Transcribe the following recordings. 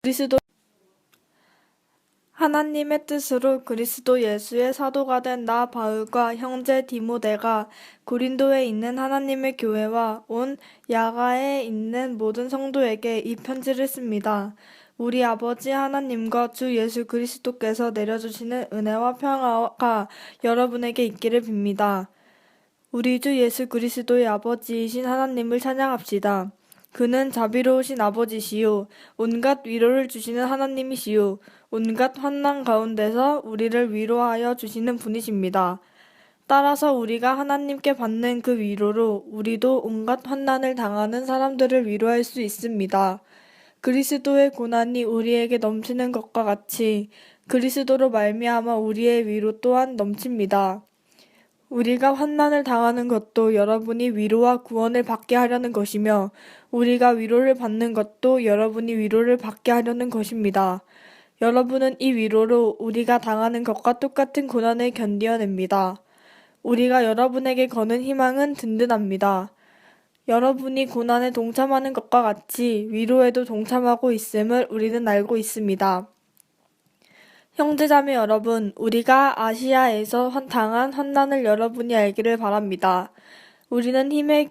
그리스도 하나님의 뜻으로 그리스도 예수의 사도가 된 나 바울과 형제 디모데가 고린도에 있는 하나님의 교회와 온 야가에 있는 모든 성도에게 이 편지를 씁니다. 우리 아버지 하나님과 주 예수 그리스도께서 내려주시는 은혜와 평화가 여러분에게 있기를 빕니다. 우리 주 예수 그리스도의 아버지이신 하나님을 찬양합시다. 그는 자비로우신 아버지시요 온갖 위로를 주시는 하나님이시요 온갖 환난 가운데서 우리를 위로하여 주시는 분이십니다. 따라서 우리가 하나님께 받는 그 위로로 우리도 온갖 환난을 당하는 사람들을 위로할 수 있습니다. 그리스도의 고난이 우리에게 넘치는 것과 같이 그리스도로 말미암아 우리의 위로 또한 넘칩니다. 우리가 환난을 당하는 것도 여러분이 위로와 구원을 받게 하려는 것이며 우리가 위로를 받는 것도 여러분이 위로를 받게 하려는 것입니다. 여러분은 이 위로로 우리가 당하는 것과 똑같은 고난을 견디어냅니다. 우리가 여러분에게 거는 희망은 든든합니다. 여러분이 고난에 동참하는 것과 같이 위로에도 동참하고 있음을 우리는 알고 있습니다. 형제자매 여러분, 우리가 아시아에서 당한 환난을 여러분이 알기를 바랍니다. 우리는 힘에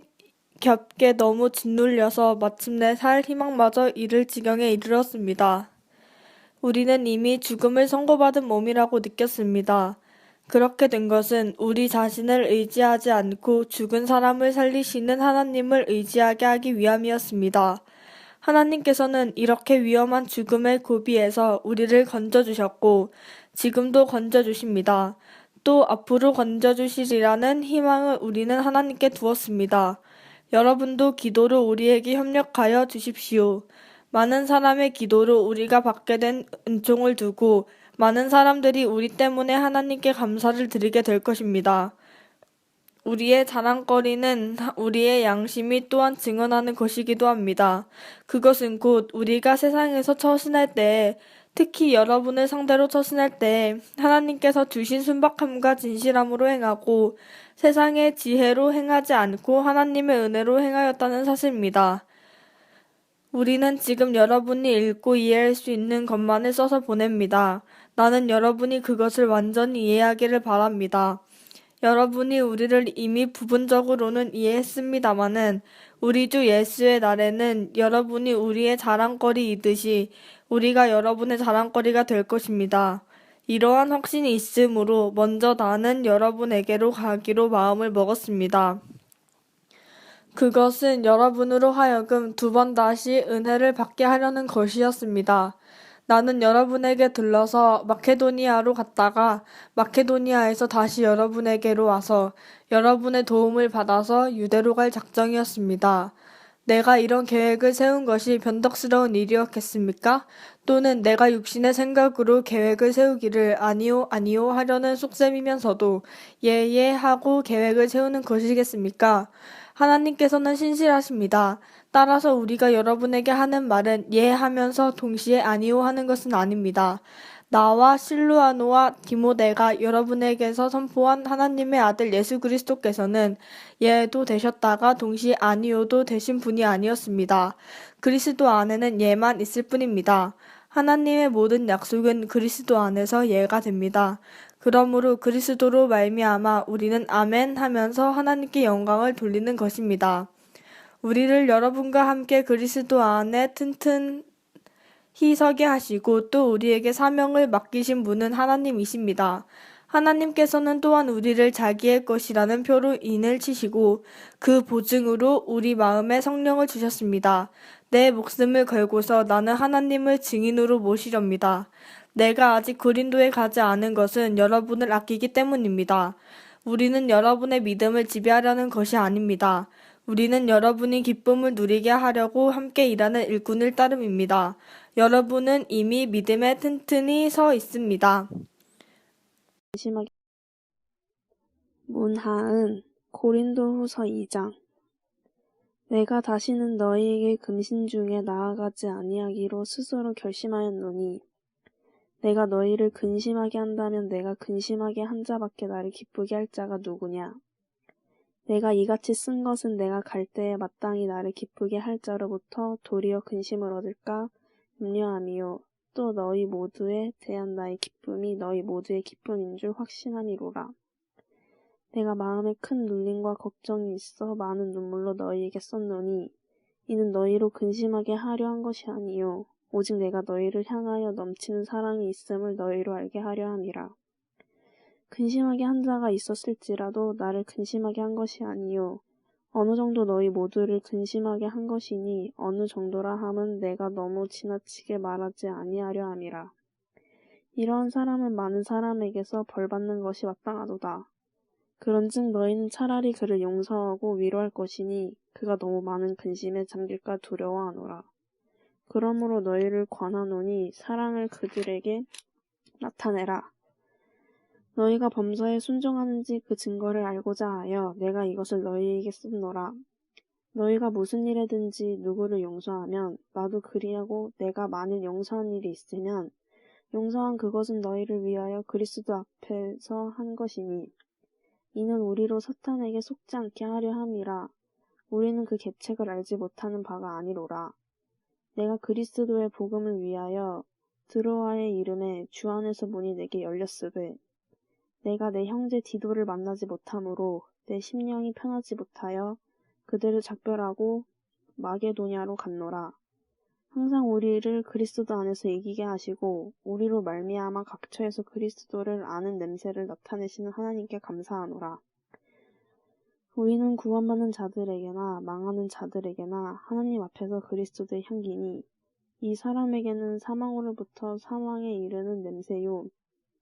겹게 너무 짓눌려서 마침내 살 희망마저 잃을 지경에 이르렀습니다. 우리는 이미 죽음을 선고받은 몸이라고 느꼈습니다. 그렇게 된 것은 우리 자신을 의지하지 않고 죽은 사람을 살리시는 하나님을 의지하게 하기 위함이었습니다. 하나님께서는 이렇게 위험한 죽음의 고비에서 우리를 건져주셨고 지금도 건져주십니다. 또 앞으로 건져주시리라는 희망을 우리는 하나님께 두었습니다. 여러분도 기도로 우리에게 협력하여 주십시오. 많은 사람의 기도로 우리가 받게 된 은총을 두고 많은 사람들이 우리 때문에 하나님께 감사를 드리게 될 것입니다. 우리의 자랑거리는 우리의 양심이 또한 증언하는 것이기도 합니다. 그것은 곧 우리가 세상에서 처신할 때에 특히 여러분을 상대로 처신할 때에 하나님께서 주신 순박함과 진실함으로 행하고 세상의 지혜로 행하지 않고 하나님의 은혜로 행하였다는 사실입니다. 우리는 지금 여러분이 읽고 이해할 수 있는 것만을 써서 보냅니다. 나는 여러분이 그것을 완전히 이해하기를 바랍니다. 여러분이 우리를 이미 부분적으로는 이해했습니다마는 우리 주 예수의 날에는 여러분이 우리의 자랑거리이듯이 우리가 여러분의 자랑거리가 될 것입니다. 이러한 확신이 있으므로 먼저 나는 여러분에게로 가기로 마음을 먹었습니다. 그것은 여러분으로 하여금 두 번 다시 은혜를 받게 하려는 것이었습니다. 나는 여러분에게 들러서 마케도니아로 갔다가 마케도니아에서 다시 여러분에게로 와서 여러분의 도움을 받아서 유대로 갈 작정이었습니다. 내가 이런 계획을 세운 것이 변덕스러운 일이었겠습니까? 또는 내가 육신의 생각으로 계획을 세우기를 아니요 아니요 하려는 속셈이면서도 예 하고 계획을 세우는 것이겠습니까? 하나님께서는 신실하십니다. 따라서 우리가 여러분에게 하는 말은 예 하면서 동시에 아니요 하는 것은 아닙니다. 나와 실루아노와 디모데가 여러분에게서 선포한 하나님의 아들 예수 그리스도께서는 예도 되셨다가 동시에 아니요도 되신 분이 아니었습니다. 그리스도 안에는 예만 있을 뿐입니다. 하나님의 모든 약속은 그리스도 안에서 예가 됩니다. 그러므로 그리스도로 말미암아 우리는 아멘 하면서 하나님께 영광을 돌리는 것입니다. 우리를 여러분과 함께 그리스도 안에 튼튼히 서게 하시고 또 우리에게 사명을 맡기신 분은 하나님이십니다. 하나님께서는 또한 우리를 자기의 것이라는 표로 인을 치시고 그 보증으로 우리 마음에 성령을 주셨습니다. 내 목숨을 걸고서 나는 하나님을 증인으로 모시렵니다. 내가 아직 고린도에 가지 않은 것은 여러분을 아끼기 때문입니다. 우리는 여러분의 믿음을 지배하려는 것이 아닙니다. 우리는 여러분이 기쁨을 누리게 하려고 함께 일하는 일꾼을 따름입니다. 여러분은 이미 믿음에 튼튼히 서 있습니다. 문하은 고린도후서 2장. 내가 다시는 너희에게 금신 중에 나아가지 아니하기로 스스로 결심하였노니 내가 너희를 근심하게 한다면 내가 근심하게 한 자밖에 나를 기쁘게 할 자가 누구냐. 내가 이같이 쓴 것은 내가 갈 때에 마땅히 나를 기쁘게 할 자로부터 도리어 근심을 얻을까 염려함이요 또 너희 모두에 대한 나의 기쁨이 너희 모두의 기쁨인 줄 확신함이로라. 내가 마음에 큰 눌림과 걱정이 있어 많은 눈물로 너희에게 썼노니 이는 너희로 근심하게 하려 한 것이 아니요 오직 내가 너희를 향하여 넘치는 사랑이 있음을 너희로 알게 하려 함이라. 근심하게 한 자가 있었을지라도 나를 근심하게 한 것이 아니요 어느 정도 너희 모두를 근심하게 한 것이니 어느 정도라 함은 내가 너무 지나치게 말하지 아니하려 함이라. 이러한 사람은 많은 사람에게서 벌받는 것이 마땅하도다. 그런즉 너희는 차라리 그를 용서하고 위로할 것이니 그가 너무 많은 근심에 잠길까 두려워하노라. 그러므로 너희를 권하노니 사랑을 그들에게 나타내라. 너희가 범사에 순종하는지 그 증거를 알고자 하여 내가 이것을 너희에게 쓰노라. 너희가 무슨 일에든지 누구를 용서하면 나도 그리하고 내가 만일 용서한 일이 있으면 용서한 그것은 너희를 위하여 그리스도 앞에서 한 것이니 이는 우리로 사탄에게 속지 않게 하려 함이라. 우리는 그 계책을 알지 못하는 바가 아니로라. 내가 그리스도의 복음을 위하여 드로아의 이름에 주 안에서 문이 내게 열렸으되 내가 내 형제 디도를 만나지 못하므로 내 심령이 편하지 못하여 그들을 작별하고 마게도냐로 갔노라. 항상 우리를 그리스도 안에서 이기게 하시고 우리로 말미암아 각처에서 그리스도를 아는 냄새를 나타내시는 하나님께 감사하노라. 우리는 구원받는 자들에게나 망하는 자들에게나 하나님 앞에서 그리스도의 향기니 이 사람에게는 사망으로부터 사망에 이르는 냄새요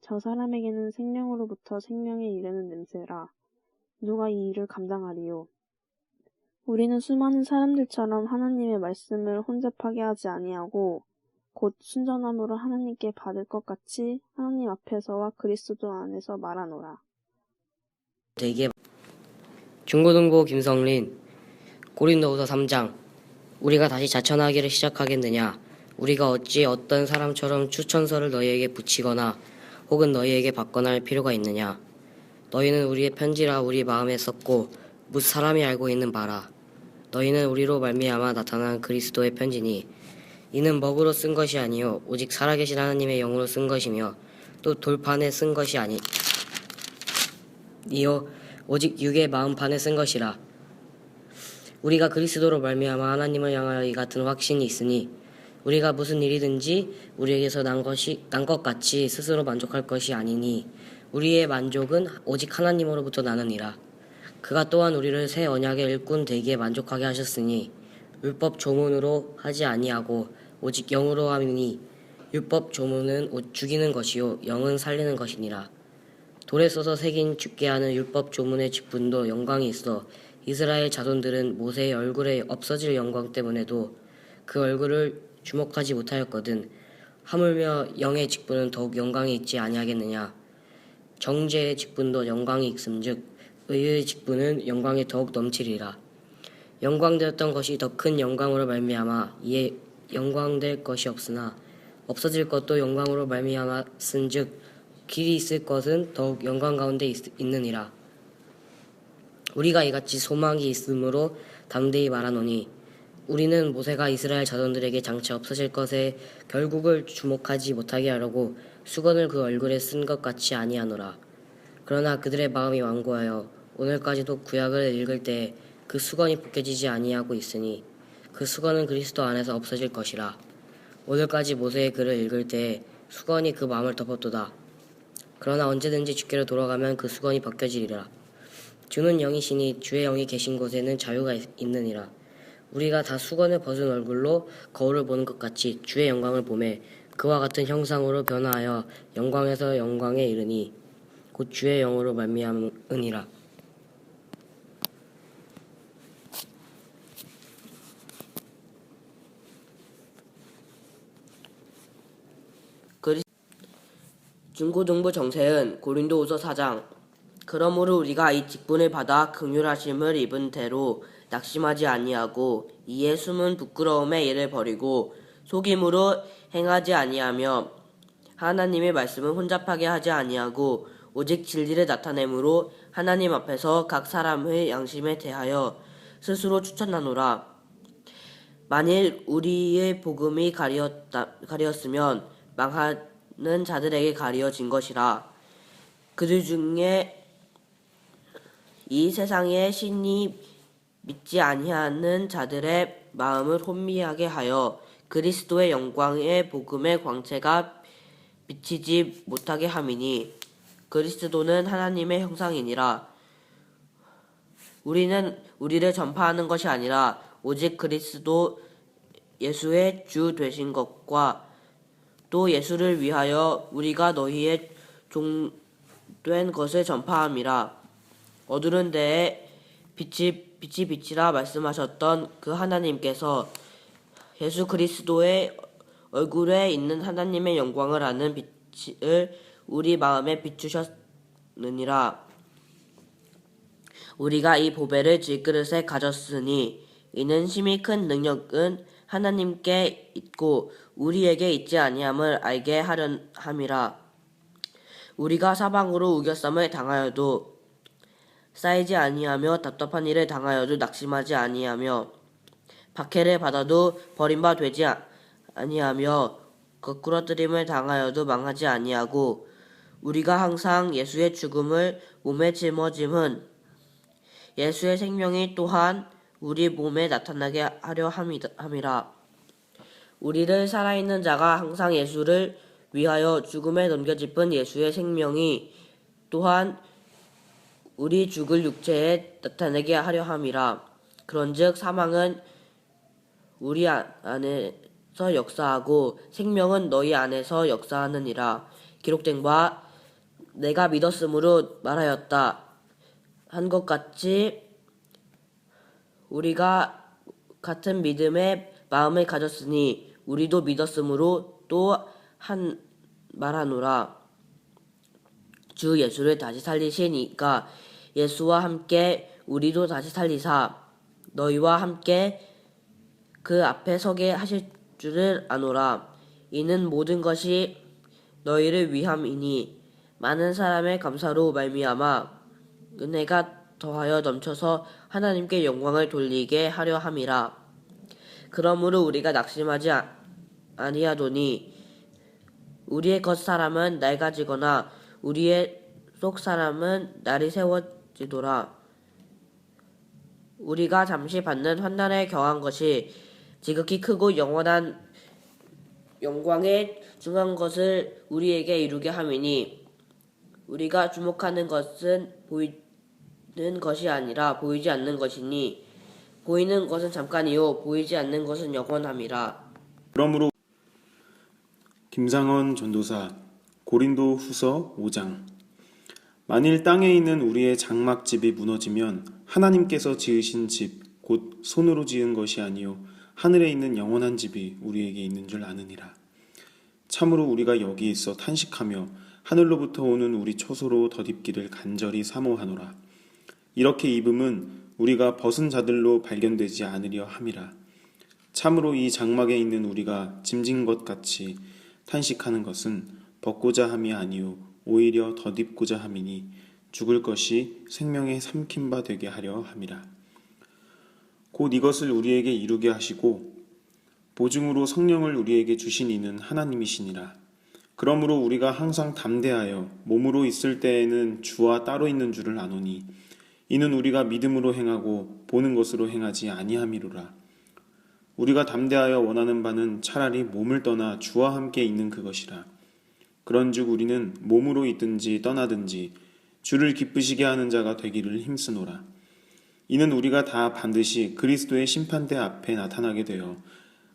저 사람에게는 생명으로부터 생명에 이르는 냄새라. 누가 이 일을 감당하리요? 우리는 수많은 사람들처럼 하나님의 말씀을 혼잡하게 하지 아니하고 곧 순전함으로 하나님께 받을 것 같이 하나님 앞에서와 그리스도 안에서 말하노라. 되게 중고등부 김성린 고린도후서 3장 우리가 다시 자천하기를 시작하겠느냐? 우리가 어찌 어떤 사람처럼 추천서를 너희에게 붙이거나 혹은 너희에게 받거나 할 필요가 있느냐? 너희는 우리의 편지라 우리 마음에 썼고 뭇 사람이 알고 있는 바라. 너희는 우리로 말미암아 나타난 그리스도의 편지니 이는 먹으로 쓴 것이 아니요 오직 살아계신 하나님의 영으로 쓴 것이며 또 돌판에 쓴 것이 아니요 오직 육의 마음판에 쓴 것이라. 우리가 그리스도로 말미암아 하나님을 향하여 이 같은 확신이 있으니 우리가 무슨 일이든지 우리에게서 난 것 같이 스스로 만족할 것이 아니니 우리의 만족은 오직 하나님으로부터 나느니라. 그가 또한 우리를 새 언약의 일꾼 되기에 만족하게 하셨으니 율법 조문으로 하지 아니하고 오직 영으로 함이니 율법 조문은 죽이는 것이요 영은 살리는 것이니라. 돌에 써서 새긴 죽게 하는 율법 조문의 직분도 영광이 있어 이스라엘 자손들은 모세의 얼굴에 없어질 영광 때문에도 그 얼굴을 주목하지 못하였거든. 하물며 영의 직분은 더욱 영광이 있지 아니하겠느냐. 정죄의 직분도 영광이 있음즉 의의 직분은 영광이 더욱 넘치리라. 영광되었던 것이 더 큰 영광으로 말미암아 이에 영광될 것이 없으나 없어질 것도 영광으로 말미암았은즉 길이 있을 것은 더욱 영광 가운데 있느니라. 우리가 이같이 소망이 있으므로 담대히 말하노니 우리는 모세가 이스라엘 자손들에게 장차 없어질 것에 결국을 주목하지 못하게 하려고 수건을 그 얼굴에 쓴 것 같이 아니하노라. 그러나 그들의 마음이 완고하여 오늘까지도 구약을 읽을 때 그 수건이 벗겨지지 아니하고 있으니 그 수건은 그리스도 안에서 없어질 것이라. 오늘까지 모세의 글을 읽을 때 수건이 그 마음을 덮었도다. 그러나 언제든지 주께로 돌아가면 그 수건이 벗겨지리라. 주는 영이시니 주의 영이 계신 곳에는 자유가 있느니라. 우리가 다 수건을 벗은 얼굴로 거울을 보는 것 같이 주의 영광을 보매 그와 같은 형상으로 변화하여 영광에서 영광에 이르니 곧 주의 영으로 말미암으니라. 중고등부 정세은 고린도후서 4장 그러므로 우리가 이 직분을 받아 긍휼하심을 입은 대로 낙심하지 아니하고 이에 숨은 부끄러움의 일을 버리고 속임으로 행하지 아니하며 하나님의 말씀을 혼잡하게 하지 아니하고 오직 진리를 나타내므로 하나님 앞에서 각 사람의 양심에 대하여 스스로 추천하노라. 만일 우리의 복음이 가렸으면 망하는 자들에게 가려진 것이라. 그들 중에 이 세상의 신이 믿지 아니하는 자들의 마음을 혼미하게 하여 그리스도의 영광의 복음의 광채가 비치지 못하게 함이니 그리스도는 하나님의 형상이니라. 우리는 우리를 전파하는 것이 아니라 오직 그리스도 예수의 주 되신 것과 또 예수를 위하여 우리가 너희의 종된 것을 전파함이라. 어두운 데에 빛이 빛이라 말씀하셨던 그 하나님께서 예수 그리스도의 얼굴에 있는 하나님의 영광을 아는 빛을 우리 마음에 비추셨느니라. 우리가 이 보배를 질그릇에 가졌으니 이는 심히 큰 능력은 하나님께 있고 우리에게 있지 아니함을 알게 하려 함이라. 우리가 사방으로 우겨쌈을 당하여도 쌓이지 아니하며 답답한 일을 당하여도 낙심하지 아니하며 박해를 받아도 버림바 되지 아니하며 거꾸러뜨림을 당하여도 망하지 아니하고 우리가 항상 예수의 죽음을 몸에 짊어짐은 예수의 생명이 또한 우리 몸에 나타나게 하려 함이라. 우리를 살아있는 자가 항상 예수를 위하여 죽음에 넘겨짚은 예수의 생명이 또한 우리 죽을 육체에 나타내게 하려 함이라. 그런즉 사망은 우리 안에서 역사하고 생명은 너희 안에서 역사하느니라. 기록된 바 내가 믿었으므로 말하였다 한 것 같이 우리가 같은 믿음의 마음을 가졌으니 우리도 믿었으므로 또 한 말하노라. 주 예수를 다시 살리신 이가 예수와 함께 우리도 다시 살리사 너희와 함께 그 앞에 서게 하실 줄을 아노라. 이는 모든 것이 너희를 위함이니 많은 사람의 감사로 말미암아 은혜가 더하여 넘쳐서 하나님께 영광을 돌리게 하려 함이라. 그러므로 우리가 낙심하지 아니하노니 우리의 겉 사람은 낡아지거나 우리의 속 사람은 날이 새워지도라. 우리가 잠시 받는 환난에 경한 것이 지극히 크고 영원한 영광에 중한 것을 우리에게 이루게 함이니 우리가 주목하는 것은 보이는 것이 아니라 보이지 않는 것이니 보이는 것은 잠깐이요 보이지 않는 것은 영원함이라. 그러므로 김상원 전도사 고린도 후서 5장 만일 땅에 있는 우리의 장막집이 무너지면 하나님께서 지으신 집 곧 손으로 지은 것이 아니요 하늘에 있는 영원한 집이 우리에게 있는 줄 아느니라. 참으로 우리가 여기 있어 탄식하며 하늘로부터 오는 우리 처소로 덧입기를 간절히 사모하노라. 이렇게 입음은 우리가 벗은 자들로 발견되지 않으려 함이라. 참으로 이 장막에 있는 우리가 짐진 것 같이 탄식하는 것은 벗고자 함이 아니요 오히려 덧입고자 함이니 죽을 것이 생명에 삼킨 바 되게 하려 함이라. 곧 이것을 우리에게 이루게 하시고 보증으로 성령을 우리에게 주신 이는 하나님이시니라. 그러므로 우리가 항상 담대하여 몸으로 있을 때에는 주와 따로 있는 줄을 아노니 이는 우리가 믿음으로 행하고 보는 것으로 행하지 아니함이로라. 우리가 담대하여 원하는 바는 차라리 몸을 떠나 주와 함께 있는 그것이라. 그런즉 우리는 몸으로 있든지 떠나든지 주를 기쁘시게 하는 자가 되기를 힘쓰노라. 이는 우리가 다 반드시 그리스도의 심판대 앞에 나타나게 되어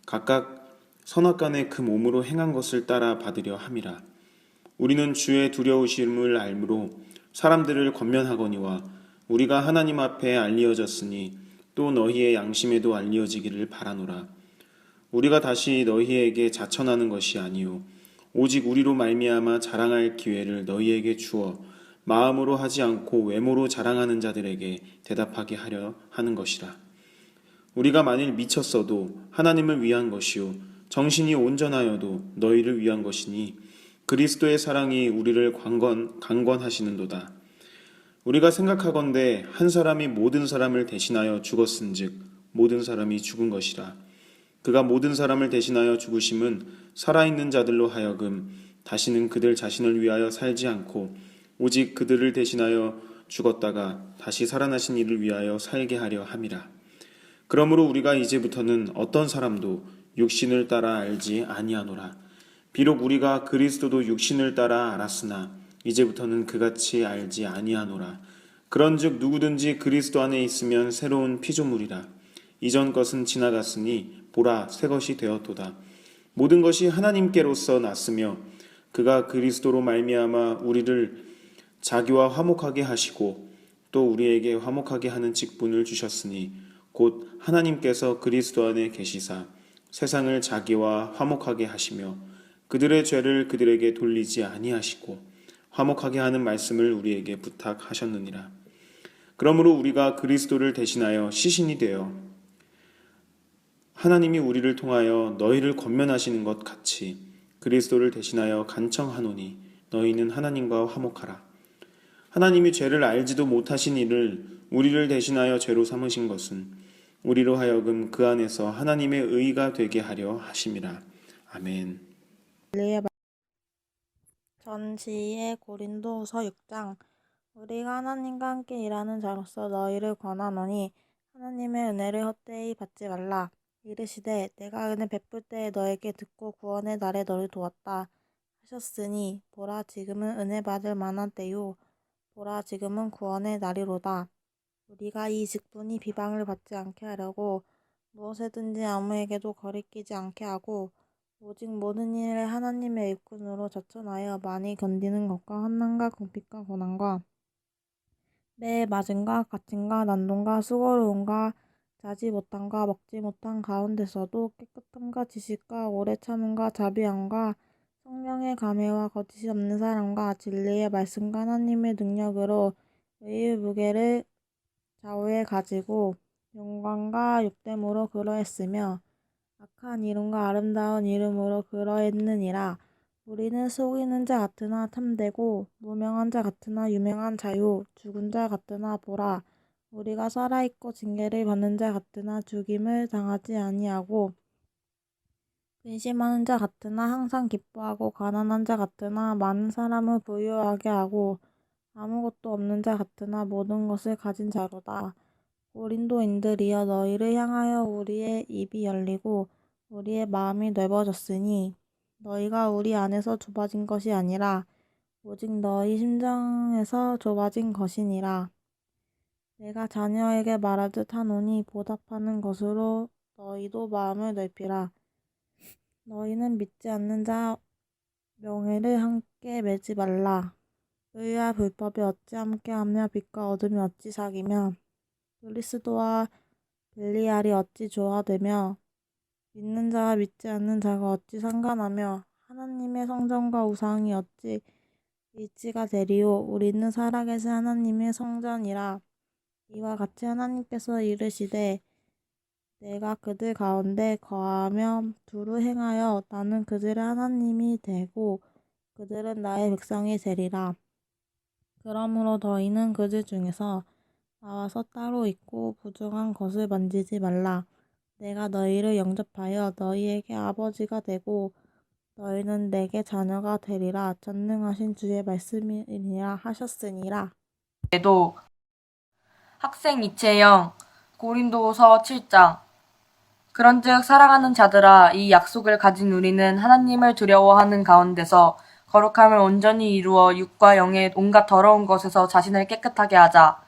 각각 선악간에 그 몸으로 행한 것을 따라 받으려 함이라. 우리는 주의 두려우심을 알므로 사람들을 권면하거니와 우리가 하나님 앞에 알리어졌으니 또 너희의 양심에도 알리어지기를 바라노라. 우리가 다시 너희에게 자천하는 것이 아니요 오직 우리로 말미암아 자랑할 기회를 너희에게 주어 마음으로 하지 않고 외모로 자랑하는 자들에게 대답하게 하려 하는 것이라. 우리가 만일 미쳤어도 하나님을 위한 것이요 정신이 온전하여도 너희를 위한 것이니 그리스도의 사랑이 우리를 강권하시는도다. 우리가 생각하건대 한 사람이 모든 사람을 대신하여 죽었은즉 모든 사람이 죽은 것이라. 그가 모든 사람을 대신하여 죽으심은 살아있는 자들로 하여금 다시는 그들 자신을 위하여 살지 않고 오직 그들을 대신하여 죽었다가 다시 살아나신 이를 위하여 살게 하려 함이라. 그러므로 우리가 이제부터는 어떤 사람도 육신을 따라 알지 아니하노라. 비록 우리가 그리스도도 육신을 따라 알았으나 이제부터는 그같이 알지 아니하노라. 그런즉 누구든지 그리스도 안에 있으면 새로운 피조물이라. 이전 것은 지나갔으니 보라 새 것이 되었도다. 모든 것이 하나님께로서 났으며 그가 그리스도로 말미암아 우리를 자기와 화목하게 하시고 또 우리에게 화목하게 하는 직분을 주셨으니 곧 하나님께서 그리스도 안에 계시사 세상을 자기와 화목하게 하시며 그들의 죄를 그들에게 돌리지 아니하시고 화목하게 하는 말씀을 우리에게 부탁하셨느니라. 그러므로 우리가 그리스도를 대신하여 시신이 되어 하나님이 우리를 통하여 너희를 권면하시는 것 같이 그리스도를 대신하여 간청하노니 너희는 하나님과 화목하라. 하나님이 죄를 알지도 못하신 이를 우리를 대신하여 죄로 삼으신 것은 우리로 하여금 그 안에서 하나님의 의가 되게 하려 하심이라. 아멘. 전지의 고린도후서 6장. 우리가 하나님과 함께 일하는 자로서 너희를 권하노니 하나님의 은혜를 헛되이 받지 말라. 이르시되 내가 은혜 베풀 때에 너에게 듣고 구원의 날에 너를 도왔다 하셨으니 보라 지금은 은혜 받을 만한 때요 보라 지금은 구원의 날이로다. 우리가 이 직분이 비방을 받지 않게 하려고 무엇에든지 아무에게도 거리끼지 않게 하고 오직 모든 일에 하나님의 일꾼으로 자천하여 많이 견디는 것과 환난과 궁핍과 고난과 매의 맞음과 갇힘과 난동과 수고로움과 자지 못함과 먹지 못한 가운데서도 깨끗함과 지식과 오래 참음과 자비함과 성령의 감회와 거짓이 없는 사랑과 진리의 말씀과 하나님의 능력으로 의의 무게를 좌우에 가지고 영광과 욕됨으로 그러했으며 악한 이름과 아름다운 이름으로 그러했느니라. 우리는 속이는 자 같으나 참되고 무명한 자 같으나 유명한 자요 죽은 자 같으나 보라 우리가 살아있고 징계를 받는 자 같으나 죽임을 당하지 아니하고 근심하는 자 같으나 항상 기뻐하고 가난한 자 같으나 많은 사람을 부유하게 하고 아무것도 없는 자 같으나 모든 것을 가진 자로다. 고린도인들이여 너희를 향하여 우리의 입이 열리고 우리의 마음이 넓어졌으니 너희가 우리 안에서 좁아진 것이 아니라 오직 너희 심정에서 좁아진 것이니라. 내가 자녀에게 말하듯 하노니 보답하는 것으로 너희도 마음을 넓히라. 너희는 믿지 않는 자 명예를 함께 매지 말라. 의와 불법이 어찌 함께하며 빛과 어둠이 어찌 사귀며 그리스도와 벨리알이 어찌 조화되며 믿는 자와 믿지 않는 자가 어찌 상관하며 하나님의 성전과 우상이 어찌 일치가 되리요. 우리는 살아계신 하나님의 성전이라. 이와 같이 하나님께서 이르시되 내가 그들 가운데 거하며 두루 행하여 나는 그들의 하나님이 되고 그들은 나의 백성이 되리라. 그러므로 너희는 그들 중에서 나와서 따로 있고 부정한 것을 만지지 말라. 내가 너희를 영접하여 너희에게 아버지가 되고 너희는 내게 자녀가 되리라. 전능하신 주의 말씀이니라 하셨으니라. 에도 학생 이채영 고린도후서 7장. 그런즉 사랑하는 자들아 이 약속을 가진 우리는 하나님을 두려워하는 가운데서 거룩함을 온전히 이루어 육과 영의 온갖 더러운 것에서 자신을 깨끗하게 하자.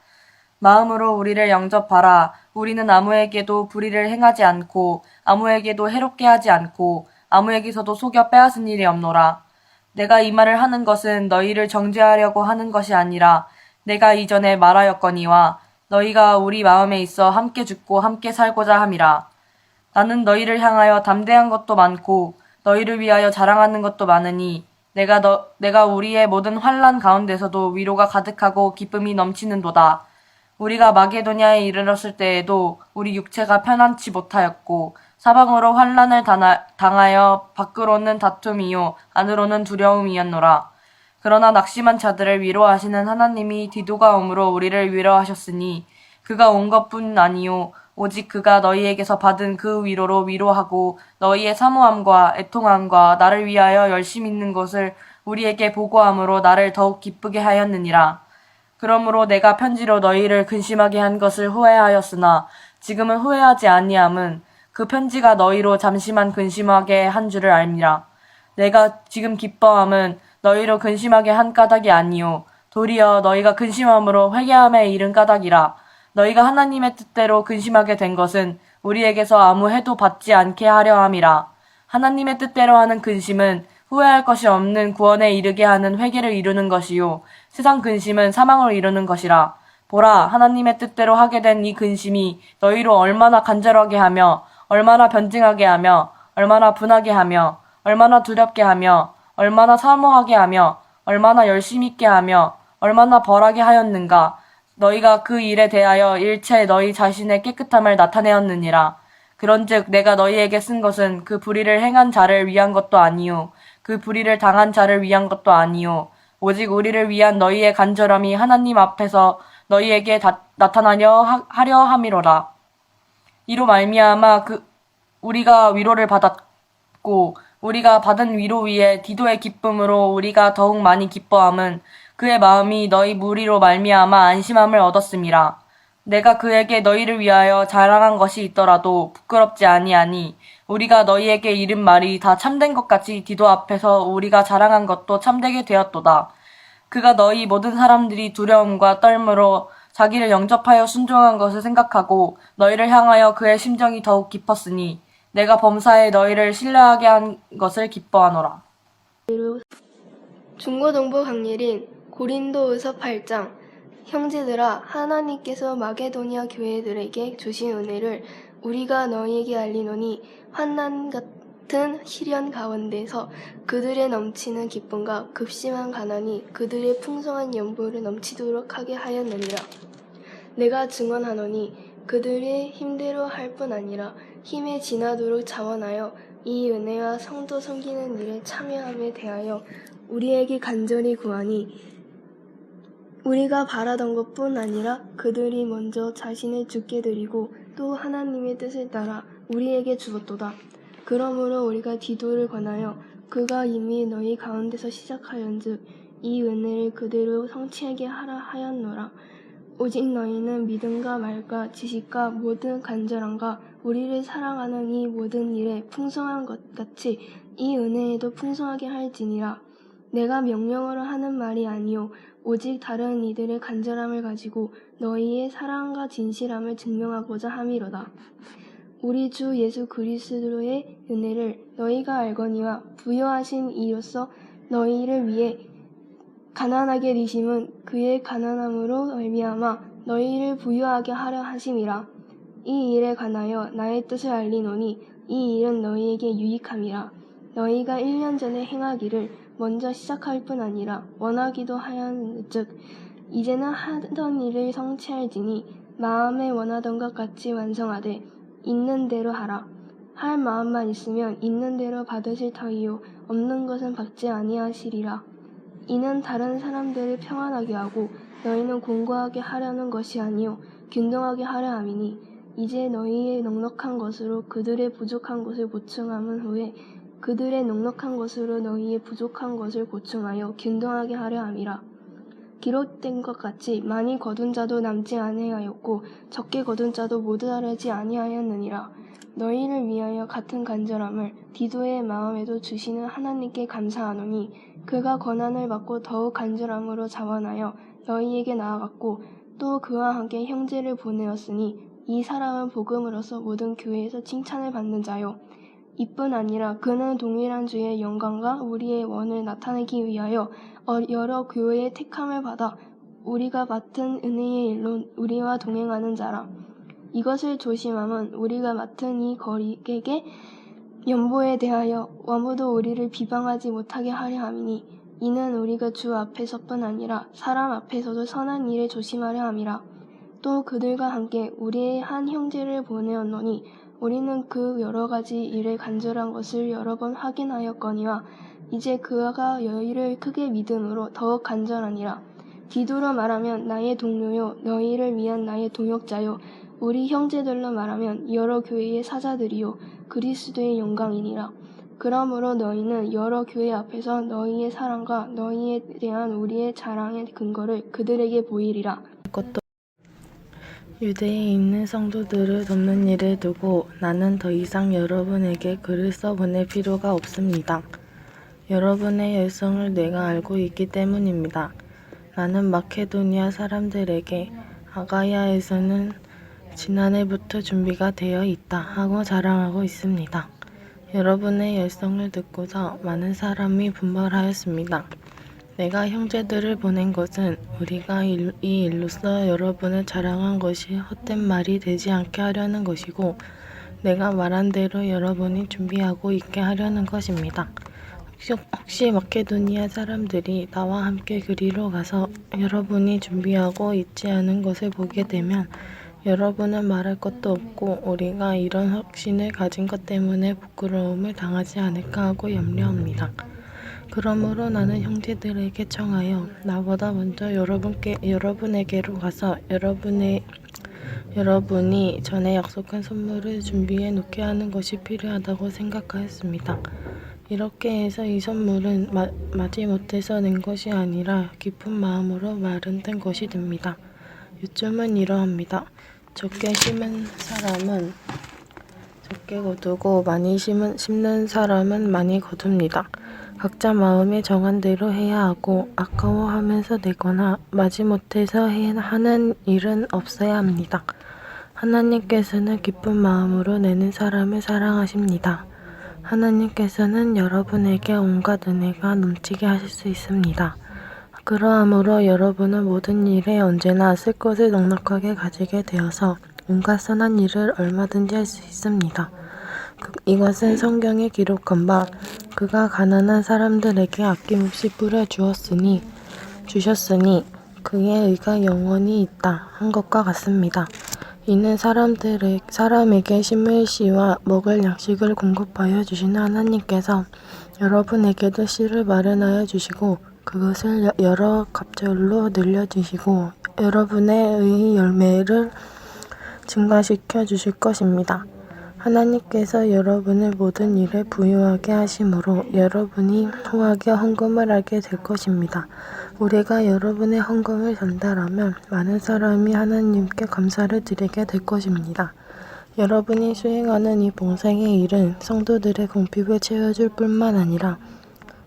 마음으로 우리를 영접하라. 우리는 아무에게도 불의를 행하지 않고 아무에게도 해롭게 하지 않고 아무에게서도 속여 빼앗은 일이 없노라. 내가 이 말을 하는 것은 너희를 정죄하려고 하는 것이 아니라 내가 이전에 말하였거니와 너희가 우리 마음에 있어 함께 죽고 함께 살고자 함이라. 나는 너희를 향하여 담대한 것도 많고 너희를 위하여 자랑하는 것도 많으니 내가 우리의 모든 환난 가운데서도 위로가 가득하고 기쁨이 넘치는도다. 우리가 마게도냐에 이르렀을 때에도 우리 육체가 편안치 못하였고 사방으로 환난을 당하여 밖으로는 다툼이요 안으로는 두려움이었노라. 그러나 낙심한 자들을 위로하시는 하나님이 디도가 오므로 우리를 위로하셨으니 그가 온 것뿐 아니요 오직 그가 너희에게서 받은 그 위로로 위로하고 너희의 사모함과 애통함과 나를 위하여 열심 있는 것을 우리에게 보고함으로 나를 더욱 기쁘게 하였느니라. 그러므로 내가 편지로 너희를 근심하게 한 것을 후회하였으나 지금은 후회하지 아니함은 그 편지가 너희로 잠시만 근심하게 한 줄을 알미라. 내가 지금 기뻐함은 너희로 근심하게 한 까닭이 아니요 도리어 너희가 근심함으로 회개함에 이른 까닭이라. 너희가 하나님의 뜻대로 근심하게 된 것은 우리에게서 아무 해도 받지 않게 하려 함이라. 하나님의 뜻대로 하는 근심은 후회할 것이 없는 구원에 이르게 하는 회개를 이루는 것이요 세상 근심은 사망을 이루는 것이라. 보라, 하나님의 뜻대로 하게 된 이 근심이 너희로 얼마나 간절하게 하며 얼마나 변증하게 하며 얼마나 분하게 하며 얼마나 두렵게 하며 얼마나 사모하게 하며 얼마나 열심 있게 하며 얼마나 벌하게 하였는가. 너희가 그 일에 대하여 일체 너희 자신의 깨끗함을 나타내었느니라. 그런즉 내가 너희에게 쓴 것은 그 불의를 행한 자를 위한 것도 아니요 그 불의를 당한 자를 위한 것도 아니요 오직 우리를 위한 너희의 간절함이 하나님 앞에서 너희에게 나타나려 하려 함이로라. 이로 말미암아 우리가 위로를 받았고 우리가 받은 위로 위에 디도의 기쁨으로 우리가 더욱 많이 기뻐함은 그의 마음이 너희 무리로 말미암아 안심함을 얻었음이라. 내가 그에게 너희를 위하여 자랑한 것이 있더라도 부끄럽지 아니하니 우리가 너희에게 이른 말이 다 참된 것 같이 디도 앞에서 우리가 자랑한 것도 참되게 되었도다. 그가 너희 모든 사람들이 두려움과 떨므로 자기를 영접하여 순종한 것을 생각하고 너희를 향하여 그의 심정이 더욱 깊었으니 내가 범사에 너희를 신뢰하게 한 것을 기뻐하노라. 중고등부 강일인 고린도후서 8장. 형제들아, 하나님께서 마게도니아 교회들에게 주신 은혜를 우리가 너희에게 알리노니 환난 같은 시련 가운데서 그들의 넘치는 기쁨과 급심한 가난이 그들의 풍성한 연보를 넘치도록 하게 하였느니라. 내가 증언하노니 그들의 힘대로 할 뿐 아니라 힘에 지나도록 자원하여 이 은혜와 성도 섬기는 일에 참여함에 대하여 우리에게 간절히 구하니 우리가 바라던 것뿐 아니라 그들이 먼저 자신을 주께 드리고 또 하나님의 뜻을 따라 우리에게 주었도다. 그러므로 우리가 디도를 권하여 그가 이미 너희 가운데서 시작하연즉 이 은혜를 그대로 성취하게 하라 하였노라. 오직 너희는 믿음과 말과 지식과 모든 간절함과 우리를 사랑하는 이 모든 일에 풍성한 것 같이 이 은혜에도 풍성하게 할지니라. 내가 명령으로 하는 말이 아니요 오직 다른 이들의 간절함을 가지고 너희의 사랑과 진실함을 증명하고자 함이로다. 우리 주 예수 그리스도의 은혜를 너희가 알거니와 부여하신 이로써 너희를 위해 가난하게 되심은 그의 가난함으로 말미암아 너희를 부유하게 하려 하심이라. 이 일에 관하여 나의 뜻을 알리노니 이 일은 너희에게 유익함이라. 너희가 1년 전에 행하기를 먼저 시작할 뿐 아니라 원하기도 하였은즉 이제는 하던 일을 성취할지니 마음에 원하던 것 같이 완성하되 있는 대로 하라. 할 마음만 있으면 있는 대로 받으실 터이요 없는 것은 받지 아니하시리라. 이는 다른 사람들을 평안하게 하고 너희는 공고하게 하려는 것이 아니요 균등하게 하려 함이니 이제 너희의 넉넉한 것으로 그들의 부족한 것을 보충함은 후에 그들의 넉넉한 것으로 너희의 부족한 것을 보충하여 균등하게 하려 함이라. 기록된 것 같이 많이 거둔 자도 남지 아니하였고 적게 거둔 자도 모자라지 아니하였느니라. 너희를 위하여 같은 간절함을 디도의 마음에도 주시는 하나님께 감사하노니 그가 권한을 받고 더욱 간절함으로 자원하여 너희에게 나아갔고 또 그와 함께 형제를 보내었으니 이 사람은 복음으로서 모든 교회에서 칭찬을 받는 자요 이뿐 아니라 그는 동일한 주의 영광과 우리의 원을 나타내기 위하여 여러 교회의 택함을 받아 우리가 맡은 은혜의 일로 우리와 동행하는 자라. 이것을 조심함은 우리가 맡은 이 거릭에게 연보에 대하여 아무도 우리를 비방하지 못하게 하려 함이니 이는 우리가 주 앞에서뿐 아니라 사람 앞에서도 선한 일을 조심하려 함이라. 또 그들과 함께 우리의 한 형제를 보내었노니 우리는 그 여러 가지 일에 간절한 것을 여러 번 확인하였거니와 이제 그가 너희를 크게 믿음으로 더욱 간절하니라. 디도로 말하면 나의 동료요 너희를 위한 나의 동역자요 우리 형제들로 말하면 여러 교회의 사자들이요 그리스도의 영광이니라. 그러므로 너희는 여러 교회 앞에서 너희의 사랑과 너희에 대한 우리의 자랑의 근거를 그들에게 보이리라. 유대에 있는 성도들을 돕는 일을 두고 나는 더 이상 여러분에게 글을 써보낼 필요가 없습니다. 여러분의 열성을 내가 알고 있기 때문입니다. 나는 마케도니아 사람들에게 아가야에서는 지난해부터 준비가 되어 있다 하고 자랑하고 있습니다. 여러분의 열성을 듣고서 많은 사람이 분발하였습니다. 내가 형제들을 보낸 것은 우리가 이 일로써 여러분을 자랑한 것이 헛된 말이 되지 않게 하려는 것이고 내가 말한 대로 여러분이 준비하고 있게 하려는 것입니다. 혹시 마케도니아 사람들이 나와 함께 그리로 가서 여러분이 준비하고 있지 않은 것을 보게 되면 여러분은 말할 것도 없고 우리가 이런 확신을 가진 것 때문에 부끄러움을 당하지 않을까 하고 염려합니다. 그러므로 나는 형제들에게 청하여 나보다 먼저 여러분에게로 가서 여러분이 전에 약속한 선물을 준비해 놓게 하는 것이 필요하다고 생각하였습니다. 이렇게 해서 이 선물은 마지못해서 낸 것이 아니라 깊은 마음으로 마련된 것이 됩니다. 요점은 이러합니다. 적게 심은 사람은 적게 거두고 많이 심는 사람은 많이 거둡니다. 각자 마음에 정한 대로 해야 하고 아까워하면서 내거나 마지못해서 하는 일은 없어야 합니다. 하나님께서는 기쁜 마음으로 내는 사람을 사랑하십니다. 하나님께서는 여러분에게 온갖 은혜가 넘치게 하실 수 있습니다. 그러함으로 여러분은 모든 일에 언제나 쓸 것을 넉넉하게 가지게 되어서 온갖 선한 일을 얼마든지 할 수 있습니다. 이것은 성경에 기록한 바 그가 가난한 사람들에게 아낌없이 주셨으니 그의 의가 영원히 있다 한 것과 같습니다. 이는 사람에게 심을 씨와 먹을 양식을 공급하여 주시는 하나님께서 여러분에게도 씨를 마련하여 주시고 그것을 여러 갑절로 늘려주시고 여러분의 의 열매를 증가시켜 주실 것입니다. 하나님께서 여러분을 모든 일에 부유하게 하심으로 여러분이 후하게 헌금을 하게 될 것입니다. 우리가 여러분의 헌금을 전달하면 많은 사람이 하나님께 감사를 드리게 될 것입니다. 여러분이 수행하는 이 봉사의 일은 성도들의 궁핍을 채워줄 뿐만 아니라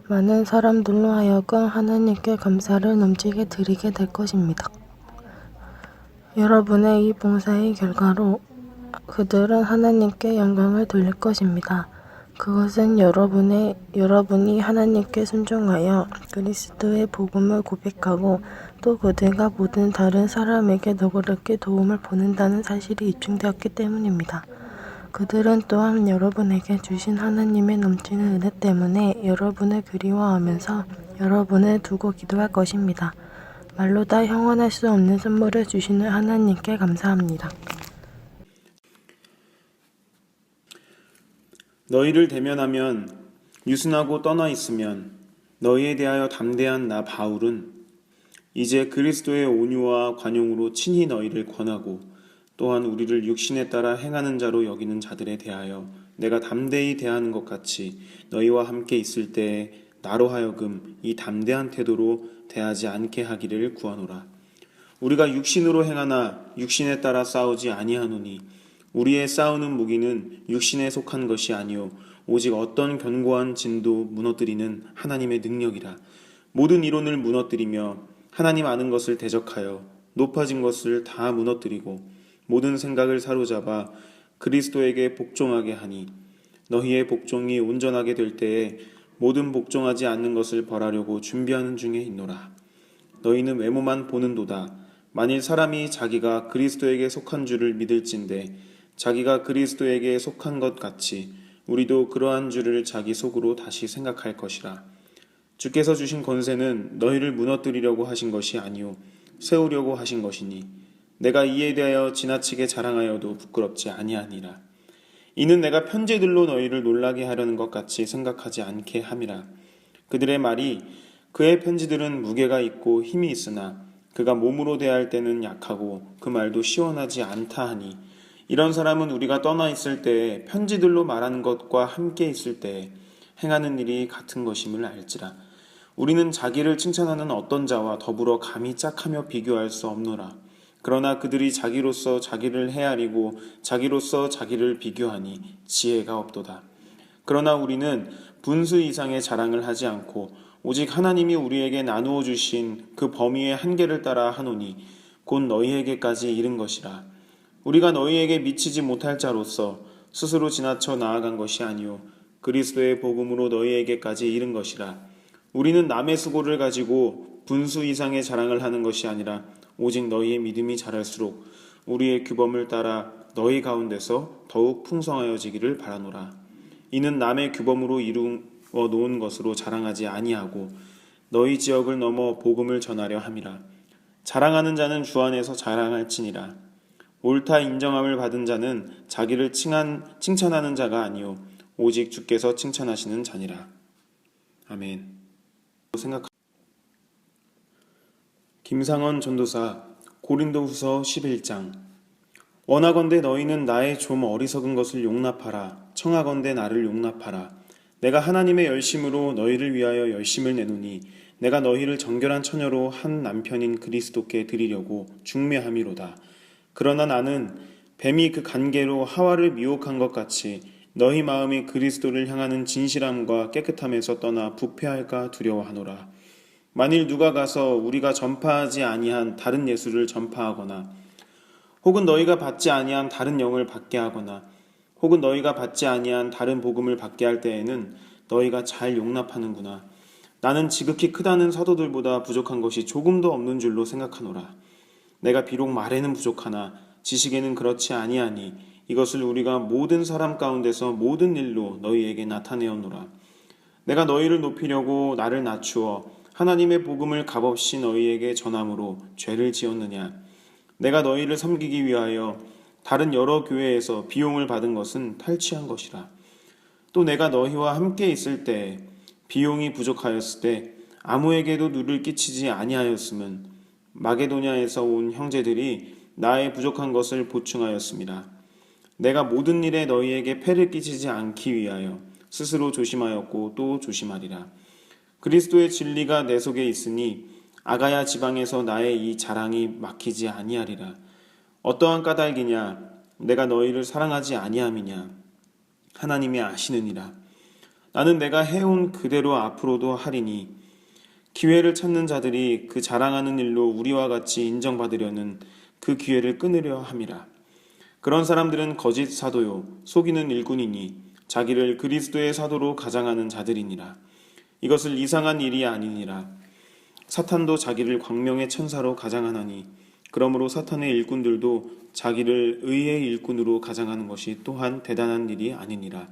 많은 사람들로 하여금 하나님께 감사를 넘치게 드리게 될 것입니다. 여러분의 이 봉사의 결과로 그들은 하나님께 영광을 돌릴 것입니다. 그것은 여러분이 하나님께 순종하여 그리스도의 복음을 고백하고 또 그들과 모든 다른 사람에게 너그럽게 도움을 보낸다는 사실이 입증되었기 때문입니다. 그들은 또한 여러분에게 주신 하나님의 넘치는 은혜 때문에 여러분을 그리워하면서 여러분을 두고 기도할 것입니다. 말로 다 형언할 수 없는 선물을 주시는 하나님께 감사합니다. 너희를 대면하면 유순하고 떠나 있으면 너희에 대하여 담대한 나 바울은 이제 그리스도의 온유와 관용으로 친히 너희를 권하고 또한 우리를 육신에 따라 행하는 자로 여기는 자들에 대하여 내가 담대히 대하는 것 같이 너희와 함께 있을 때에 나로 하여금 이 담대한 태도로 대하지 않게 하기를 구하노라. 우리가 육신으로 행하나 육신에 따라 싸우지 아니하노니 우리의 싸우는 무기는 육신에 속한 것이 아니요 오직 어떤 견고한 진도 무너뜨리는 하나님의 능력이라. 모든 이론을 무너뜨리며 하나님 아는 것을 대적하여 높아진 것을 다 무너뜨리고 모든 생각을 사로잡아 그리스도에게 복종하게 하니 너희의 복종이 온전하게 될 때에 모든 복종하지 않는 것을 벌하려고 준비하는 중에 있노라. 너희는 외모만 보는도다. 만일 사람이 자기가 그리스도에게 속한 줄을 믿을진대 자기가 그리스도에게 속한 것 같이 우리도 그러한 줄을 자기 속으로 다시 생각할 것이라. 주께서 주신 권세는 너희를 무너뜨리려고 하신 것이 아니요 세우려고 하신 것이니 내가 이에 대하여 지나치게 자랑하여도 부끄럽지 아니하니라. 이는 내가 편지들로 너희를 놀라게 하려는 것 같이 생각하지 않게 함이라. 그들의 말이 그의 편지들은 무게가 있고 힘이 있으나 그가 몸으로 대할 때는 약하고 그 말도 시원하지 않다 하니 이런 사람은 우리가 떠나 있을 때에 편지들로 말하는 것과 함께 있을 때에 행하는 일이 같은 것임을 알지라. 우리는 자기를 칭찬하는 어떤 자와 더불어 감히 짝하며 비교할 수 없노라. 그러나 그들이 자기로서 자기를 헤아리고 자기로서 자기를 비교하니 지혜가 없도다. 그러나 우리는 분수 이상의 자랑을 하지 않고 오직 하나님이 우리에게 나누어 주신 그 범위의 한계를 따라 하노니 곧 너희에게까지 이른 것이라. 우리가 너희에게 미치지 못할 자로서 스스로 지나쳐 나아간 것이 아니요 그리스도의 복음으로 너희에게까지 이른 것이라. 우리는 남의 수고를 가지고 분수 이상의 자랑을 하는 것이 아니라 오직 너희의 믿음이 자랄수록 우리의 규범을 따라 너희 가운데서 더욱 풍성하여지기를 바라노라. 이는 남의 규범으로 이루어 놓은 것으로 자랑하지 아니하고 너희 지역을 넘어 복음을 전하려 함이라. 자랑하는 자는 주 안에서 자랑할지니라. 옳다 인정함을 받은 자는 자기를 칭찬하는 자가 아니요 오직 주께서 칭찬하시는 자니라. 아멘. 김상원 전도사 고린도후서 11장. 원하건대 너희는 나의 좀 어리석은 것을 용납하라. 청하건대 나를 용납하라. 내가 하나님의 열심으로 너희를 위하여 열심을 내노니 내가 너희를 정결한 처녀로 한 남편인 그리스도께 드리려고 중매함이로다. 그러나 나는 뱀이 그 간계로 하와를 미혹한 것 같이 너희 마음이 그리스도를 향하는 진실함과 깨끗함에서 떠나 부패할까 두려워하노라. 만일 누가 가서 우리가 전파하지 아니한 다른 예수를 전파하거나 혹은 너희가 받지 아니한 다른 영을 받게 하거나 혹은 너희가 받지 아니한 다른 복음을 받게 할 때에는 너희가 잘 용납하는구나. 나는 지극히 크다는 사도들보다 부족한 것이 조금도 없는 줄로 생각하노라. 내가 비록 말에는 부족하나 지식에는 그렇지 아니하니 이것을 우리가 모든 사람 가운데서 모든 일로 너희에게 나타내었노라. 내가 너희를 높이려고 나를 낮추어 하나님의 복음을 값없이 너희에게 전함으로 죄를 지었느냐. 내가 너희를 섬기기 위하여 다른 여러 교회에서 비용을 받은 것은 탈취한 것이라. 또 내가 너희와 함께 있을 때 비용이 부족하였을 때 아무에게도 누를 끼치지 아니하였음은 마게도냐에서 온 형제들이 나의 부족한 것을 보충하였습니다. 내가 모든 일에 너희에게 폐를 끼치지 않기 위하여 스스로 조심하였고 또 조심하리라. 그리스도의 진리가 내 속에 있으니 아가야 지방에서 나의 이 자랑이 막히지 아니하리라. 어떠한 까닭이냐? 내가 너희를 사랑하지 아니함이냐? 하나님이 아시느니라. 나는 내가 해온 그대로 앞으로도 하리니 기회를 찾는 자들이 그 자랑하는 일로 우리와 같이 인정받으려는 그 기회를 끊으려 함이라. 그런 사람들은 거짓 사도요 속이는 일꾼이니 자기를 그리스도의 사도로 가장하는 자들이니라. 이것을 이상한 일이 아니니라. 사탄도 자기를 광명의 천사로 가장하나니 그러므로 사탄의 일꾼들도 자기를 의의 일꾼으로 가장하는 것이 또한 대단한 일이 아니니라.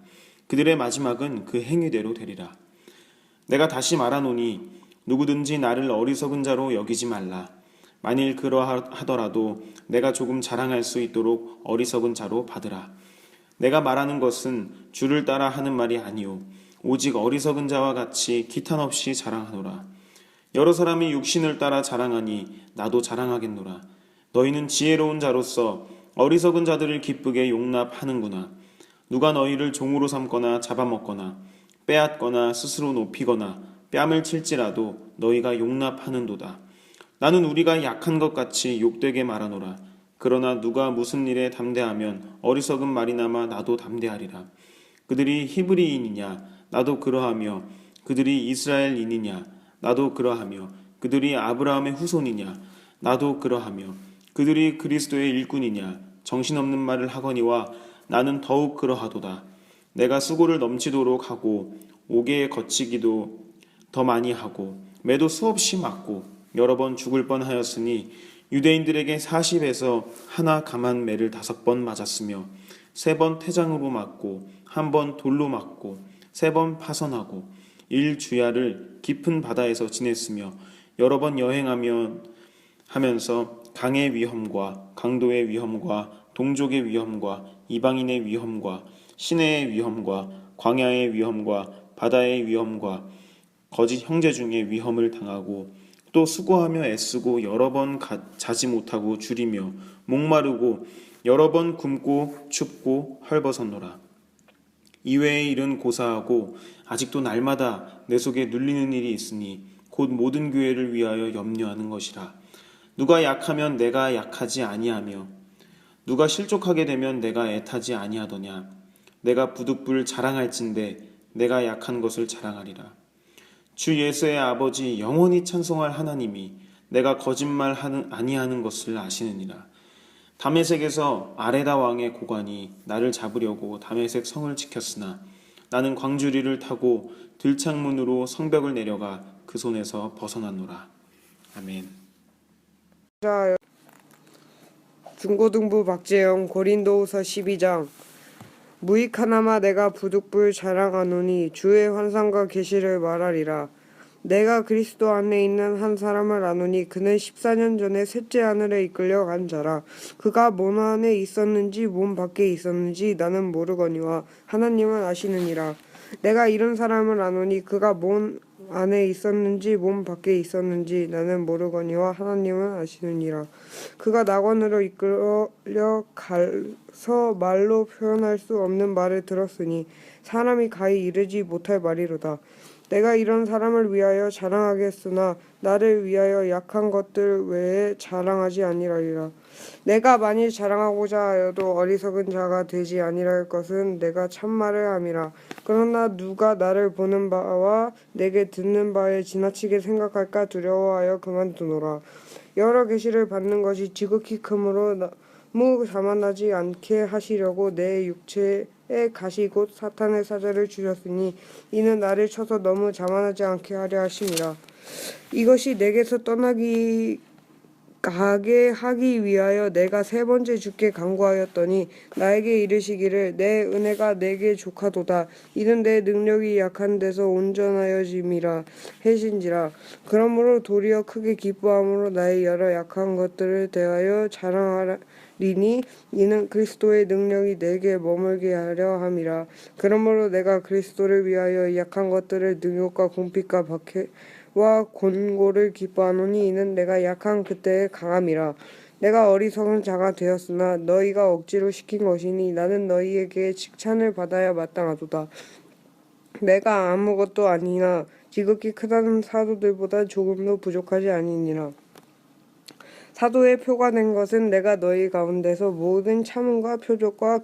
그들의 마지막은 그 행위대로 되리라. 내가 다시 말하노니 누구든지 나를 어리석은 자로 여기지 말라. 만일 그러하더라도 내가 조금 자랑할 수 있도록 어리석은 자로 받으라. 내가 말하는 것은 주를 따라 하는 말이 아니오 오직 어리석은 자와 같이 기탄 없이 자랑하노라. 여러 사람이 육신을 따라 자랑하니 나도 자랑하겠노라. 너희는 지혜로운 자로서 어리석은 자들을 기쁘게 용납하는구나. 누가 너희를 종으로 삼거나 잡아먹거나 빼앗거나 스스로 높이거나 뺨을 칠지라도 너희가 용납하는도다. 나는 우리가 약한 것 같이 욕되게 말하노라. 그러나 누가 무슨 일에 담대하면 어리석은 말이나마 나도 담대하리라. 그들이 히브리인이냐 나도 그러하며 그들이 이스라엘인이냐 나도 그러하며 그들이 아브라함의 후손이냐 나도 그러하며 그들이 그리스도의 일꾼이냐 정신없는 말을 하거니와 나는 더욱 그러하도다. 내가 수고를 넘치도록 하고 옥에 걷히기도 더 많이 하고 매도 수없이 맞고 여러 번 죽을 뻔하였으니 유대인들에게 40에서 하나 감한 매를 5번 맞았으며 3번 태장으로 맞고 1번 돌로 맞고 3번 파선하고 1주야를 깊은 바다에서 지냈으며 여러 번 하면서 강의 위험과 강도의 위험과 동족의 위험과 이방인의 위험과 시내의 위험과 광야의 위험과 바다의 위험과 거짓 형제 중에 위험을 당하고 또 수고하며 애쓰고 여러 번 자지 못하고 줄이며 목마르고 여러 번 굶고 춥고 헐벗었노라. 이외의 일은 고사하고 아직도 날마다 내 속에 눌리는 일이 있으니 곧 모든 교회를 위하여 염려하는 것이라. 누가 약하면 내가 약하지 아니하며 누가 실족하게 되면 내가 애타지 아니하더냐. 내가 부득불 자랑할진대 내가 약한 것을 자랑하리라. 주 예수의 아버지 영원히 찬송할 하나님이 내가 거짓말 아니하는 것을 아시느니라. 다메섹에서 아레다 왕의 고관이 나를 잡으려고 다메섹 성을 지켰으나 나는 광주리를 타고 들창문으로 성벽을 내려가 그 손에서 벗어났노라. 아멘. 중고등부 박재영 고린도후서 12장. 무익하나마 내가 부득불 자랑하노니 주의 환상과 계시를 말하리라. 내가 그리스도 안에 있는 한 사람을 아노니 그는 14년 전에 셋째 하늘에 이끌려 간 자라. 그가 몸 안에 있었는지 몸 밖에 있었는지 나는 모르거니와 하나님은 아시느니라. 내가 이런 사람을 아노니 그가 몸 안에 있었는지 몸 밖에 있었는지 나는 모르거니와 하나님은 아시느니라. 그가 낙원으로 이끌려 가서 말로 표현할 수 없는 말을 들었으니 사람이 가히 이르지 못할 말이로다. 내가 이런 사람을 위하여 자랑하겠으나 나를 위하여 약한 것들 외에 자랑하지 아니하리라. 내가 만일 자랑하고자 하여도 어리석은 자가 되지 아니할 것은 내가 참말을 함이라. 그러나 누가 나를 보는 바와 내게 듣는 바에 지나치게 생각할까 두려워하여 그만두노라. 여러 계시를 받는 것이 지극히 크므로 너무 자만하지 않게 하시려고 내 육체의 가시 곧 사탄의 사자를 주셨으니 이는 나를 쳐서 너무 자만하지 않게 하려 하심이라. 이것이 내게서 떠나게 하기 위하여 내가 3번째 주께 간구하였더니 나에게 이르시기를 내 은혜가 내게 족하도다. 이는 내 능력이 약한 데서 온전하여짐이라 하신지라. 그러므로 도리어 크게 기뻐함으로 나의 여러 약한 것들을 대하여 자랑하리니 이는 그리스도의 능력이 내게 머물게 하려 함이라. 그러므로 내가 그리스도를 위하여 약한 것들을 능욕과 궁핍과 박해와 곤고를 기뻐하노니 이는 내가 약한 그때의 강함이라. 내가 어리석은 자가 되었으나 너희가 억지로 시킨 것이니 나는 너희에게 칭찬을 받아야 마땅하도다. 내가 아무것도 아니나 지극히 크다는 사도들보다 조금도 부족하지 아니니라. 사도의 표가 된 것은 내가 너희 가운데서 모든 참음과 표적과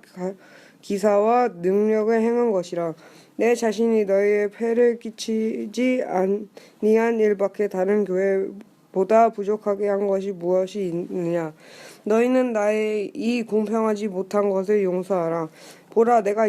기사와 능력을 행한 것이라. 내 자신이 너희의 폐를 끼치지 아니한 일밖에 다른 교회보다 부족하게 한 것이 무엇이 있느냐. 너희는 나의 이 공평하지 못한 것을 용서하라. 보라, 내가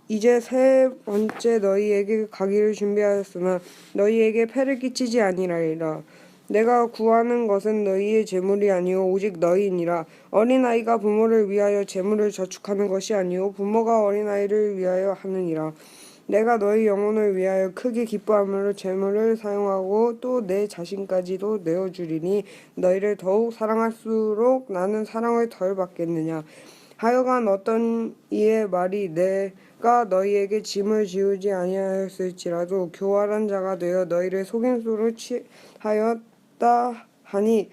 이제 3번째 너희에게 가기를 준비하였으나 너희에게 폐를 끼치지 아니하리라. 내가 구하는 것은 너희의 재물이 아니오 오직 너희니라. 어린아이가 부모를 위하여 재물을 저축하는 것이 아니오 부모가 어린아이를 위하여 하느니라. 내가 너희 영혼을 위하여 크게 기뻐함으로 재물을 사용하고 또 내 자신까지도 내어주리니 너희를 더욱 사랑할수록 나는 사랑을 덜 받겠느냐. 하여간 어떤 이의 말이 내가 너희에게 짐을 지우지 아니하였을지라도 교활한 자가 되어 너희를 속임수로 취하였다 하니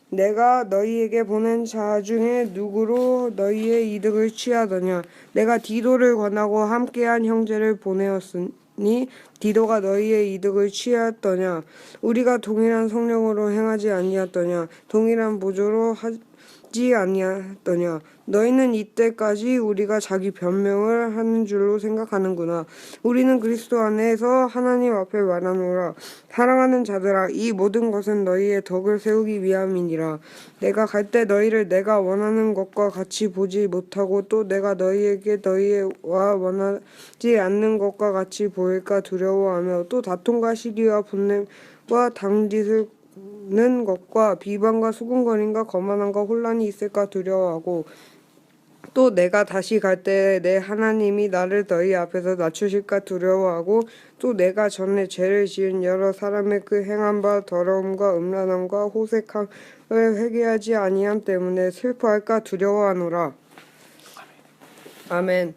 내가 너희에게 보낸 자 중에 누구로 너희의 이득을 취하더냐. 내가 디도를 권하고 함께한 형제를 보내었으니 디도가 너희의 이득을 취하였더냐. 우리가 동일한 성령으로 행하지 아니하였더냐. 동일한 보조로 하지 아니하였더냐. 너희는 이때까지 우리가 자기 변명을 하는 줄로 생각하는구나. 우리는 그리스도 안에서 하나님 앞에 말하노라. 사랑하는 자들아, 이 모든 것은 너희의 덕을 세우기 위함이니라. 내가 갈 때 너희를 내가 원하는 것과 같이 보지 못하고 또 내가 너희에게 너희와 원하지 않는 것과 같이 보일까 두려워하며 또 다툼과 시기와 분냄과 당짓을 는 것과 비방과 수군거림과 거만함과 혼란이 있을까 두려워하고 또 내가 다시 갈 때 내 하나님이 나를 너희 앞에서 낮추실까 두려워하고 또 내가 전에 죄를 지은 여러 사람의 그 행한 바 더러움과 음란함과 호색함을 회개하지 아니함 때문에 슬퍼할까 두려워하노라. 아멘.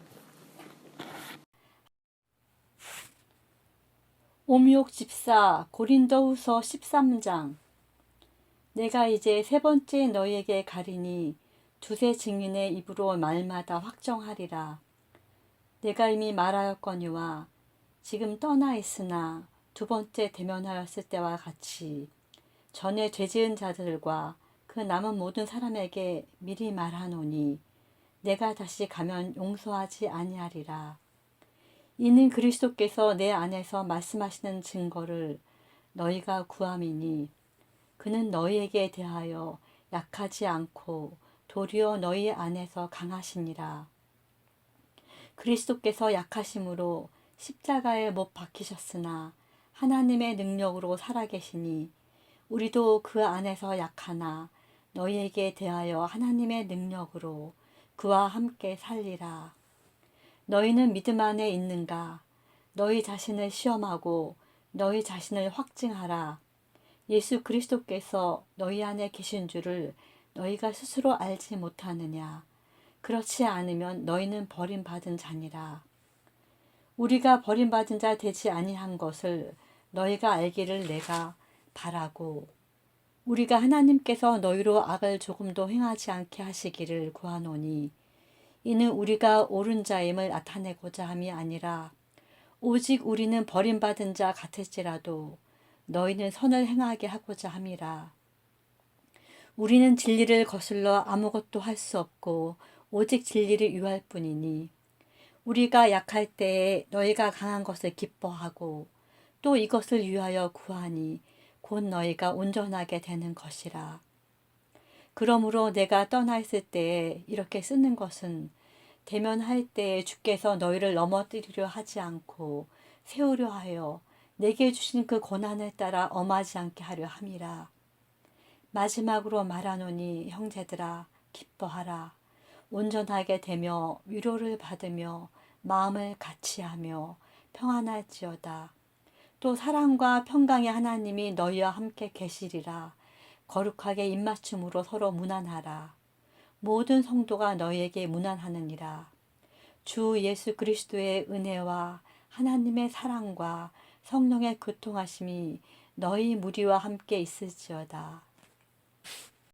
오미옥 집사 고린도후서 13장. 내가 이제 세 번째 너희에게 가리니 두세 증인의 입으로 말마다 확정하리라. 내가 이미 말하였거니와 지금 떠나 있으나 두 번째 대면하였을 때와 같이 전에 죄지은 자들과 그 남은 모든 사람에게 미리 말하노니 내가 다시 가면 용서하지 아니하리라. 이는 그리스도께서 내 안에서 말씀하시는 증거를 너희가 구함이니 그는 너희에게 대하여 약하지 않고 도리어 너희 안에서 강하시니라. 그리스도께서 약하심으로 십자가에 못 박히셨으나 하나님의 능력으로 살아계시니 우리도 그 안에서 약하나 너희에게 대하여 하나님의 능력으로 그와 함께 살리라. 너희는 믿음 안에 있는가? 너희 자신을 시험하고 너희 자신을 확증하라. 예수 그리스도께서 너희 안에 계신 줄을 너희가 스스로 알지 못하느냐? 그렇지 않으면 너희는 버림받은 자니라. 우리가 버림받은 자 되지 아니한 것을 너희가 알기를 내가 바라고 우리가 하나님께서 너희로 악을 조금도 행하지 않게 하시기를 구하노니 이는 우리가 옳은 자임을 나타내고자 함이 아니라 오직 우리는 버림받은 자 같을지라도 너희는 선을 행하게 하고자 함이라. 우리는 진리를 거슬러 아무것도 할 수 없고 오직 진리를 유할 뿐이니 우리가 약할 때에 너희가 강한 것을 기뻐하고 또 이것을 위하여 구하니 곧 너희가 온전하게 되는 것이라. 그러므로 내가 떠나 있을 때에 이렇게 쓰는 것은 대면할 때에 주께서 너희를 넘어뜨리려 하지 않고 세우려 하여 내게 주신 그 고난을 따라 엄하지 않게 하려 함이라. 마지막으로 말하노니 형제들아 기뻐하라. 온전하게 되며 위로를 받으며 마음을 같이하며 평안할지어다. 또 사랑과 평강의 하나님이 너희와 함께 계시리라. 거룩하게 입맞춤으로 서로 문안하라. 모든 성도가 너희에게 문안하느니라. 주 예수 그리스도의 은혜와 하나님의 사랑과 성령의 교통하심이 너희 무리와 함께 있을지어다.